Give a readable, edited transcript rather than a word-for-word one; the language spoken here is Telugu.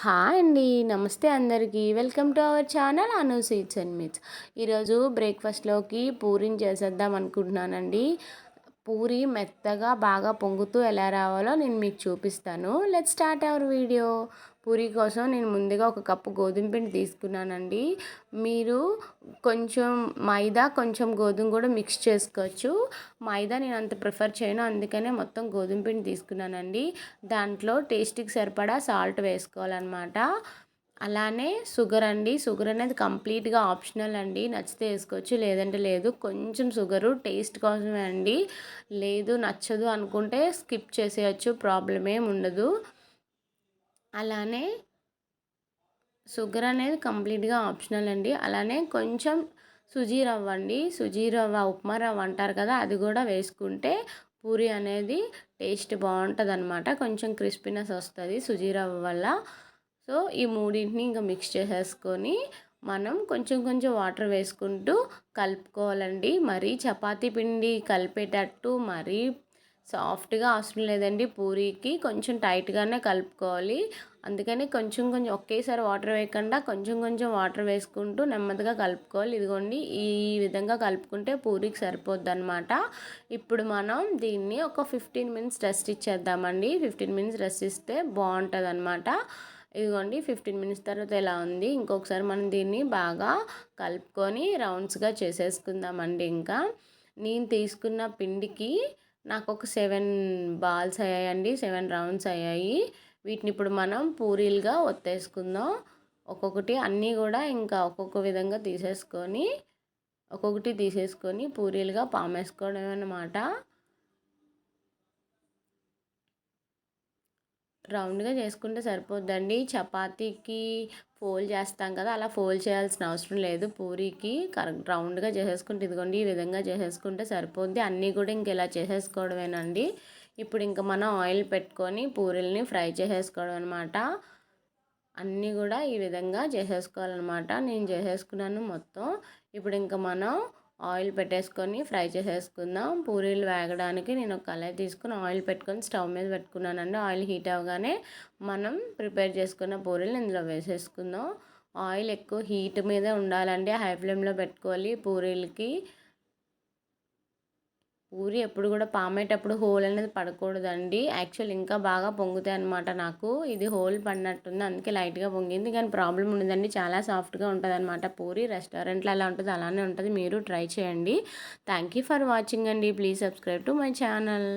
హాయ్ అండి. నమస్తే అందరికీ. Welcome to our channel Anu sweets and meats. ఈరోజు బ్రేక్ఫాస్ట్లోకి పూరీని చేసేద్దాం అనుకుంటున్నానండి. పూరి మెత్తగా బాగా పొంగుతూ ఎలా రావాలో నేను మీకు చూపిస్తాను. Let's start our video. Puri కోసం నేను ముందుగా ఒక కప్పు గోధుమ పిండి తీసుకున్నానండి. మీరు కొంచెం మైదా కొంచెం గోధుమ కూడా మిక్స్ చేసుకోవచ్చు. మైదా నేను అంత ప్రిఫర్ చేయను, అందుకనే మొత్తం గోధుమ పిండి తీసుకున్నానండి. దాంట్లో టేస్ట్కి సరిపడా సాల్ట్ వేసుకోవాలన్నమాట. అలానే షుగర్ అండి. షుగర్ అనేది కంప్లీట్గా ఆప్షనల్ అండి, నచ్చితే వేసుకోవచ్చు లేదంటే లేదు. కొంచెం షుగరు టేస్ట్ కోసమే అండి. లేదు నచ్చదు అనుకుంటే స్కిప్ చేసేయచ్చు, ప్రాబ్లం ఏమి ఉండదు. అలానే షుగర్ అనేది కంప్లీట్గా ఆప్షనల్ అండి. అలానే కొంచెం సుజీ రవ్వ అండి, సుజీ రవ్వ ఉప్మా రవ్వ అంటారు కదా, అది కూడా వేసుకుంటే పూరి అనేది టేస్ట్ బాగుంటుంది అనమాట. కొంచెం క్రిస్పీనెస్ వస్తుంది సుజీ రవ్వ వల్ల. సో ఈ మూడింటిని ఇంకా మిక్స్ చేసేసుకొని మనం కొంచెం కొంచెం వాటర్ వేసుకుంటూ కలుపుకోవాలండి. మరీ చపాతీ పిండి కలిపేటట్టు మరీ సాఫ్ట్గా అవసరం లేదండి. పూరీకి కొంచెం టైట్గానే కలుపుకోవాలి. అందుకని కొంచెం కొంచెం ఒకేసారి వాటర్ వేయకుండా కొంచెం కొంచెం వాటర్ వేసుకుంటూ నెమ్మదిగా కలుపుకోవాలి. ఇదిగోండి ఈ విధంగా కలుపుకుంటే పూరీకి సరిపోద్ది అనమాట. ఇప్పుడు మనం దీన్ని ఒక 15 మినిట్స్ రెస్ట్ ఇచ్చేద్దామండి. 15 మినిట్స్ రెస్ట్ ఇస్తే బాగుంటుంది అనమాట. ఇదిగోండి 15 మినిట్స్ తర్వాత ఎలా ఉంది. ఇంకొకసారి మనం దీన్ని బాగా కలుపుకొని రౌండ్స్గా చేసేసుకుందామండి. ఇంకా నేను తీసుకున్న పిండికి నాకు ఒక 7 బాల్స్ అయ్యాయండి, 7 రౌండ్స్ అయ్యాయి. వీటిని ఇప్పుడు మనం పూరీలుగా ఒత్తేసుకుందాం. ఒక్కొక్కటి అన్నీ కూడా ఇంకా ఒక్కొక్క విధంగా తీసేసుకొని పూరీలుగా పామేసుకోవడం అన్నమాట. రౌండ్గా చేసుకుంటే సరిపోద్దండి. చపాతీకి ఫోల్డ్ చేస్తాం కదా, అలా ఫోల్డ్ చేయాల్సిన అవసరం లేదు. పూరీకి రౌండ్గా చేసేసుకుంటే ఇదిగోండి ఈ విధంగా చేసేసుకుంటే సరిపోద్ది. అన్నీ కూడా ఇంక ఇలా చేసేసుకోవడమేనండి. ఇప్పుడు ఇంకా మనం ఆయిల్ పెట్టుకొని పూరీలని ఫ్రై చేసేసుకోవడం అనమాట. అన్నీ కూడా ఈ విధంగా చేసేసుకోవాలన్నమాట. నేను చేసేసుకున్నాను మొత్తం. ఇప్పుడు ఇంకా మనం ఆయిల్ పెట్టేసుకొని ఫ్రై చేసేసుకుందాం. పూరీలు వేగడానికి నేను ఒక కళాయి తీసుకుని ఆయిల్ పెట్టుకొని స్టవ్ మీద పెట్టుకున్నానండి. ఆయిల్ హీట్ అవ్వగానే మనం ప్రిపేర్ చేసుకున్న పూరీలు ఇందులో వేసేసుకుందాం. ఆయిల్ ఎక్కువ హీట్ మీదే ఉండాలండి, హై ఫ్లేమ్లో పెట్టుకోవాలి పూరీలకి. పూరి ఎప్పుడు కూడా పామేటప్పుడు హోల్ అనేది పడకూడదండి. యాక్చువల్ ఇంకా బాగా పొంగుతాయి అనమాట. నాకు ఇది హోల్ పడినట్టుంది, అందుకే లైట్గా పొంగింది. కానీ ప్రాబ్లం ఉండదండి, చాలా సాఫ్ట్గా ఉంటుంది అనమాట. పూరి రెస్టారెంట్లో ఎలా ఉంటుంది అలానే ఉంటుంది. మీరు ట్రై చేయండి. థ్యాంక్ యూ ఫర్ వాచింగ్ అండి. Please subscribe to my channel.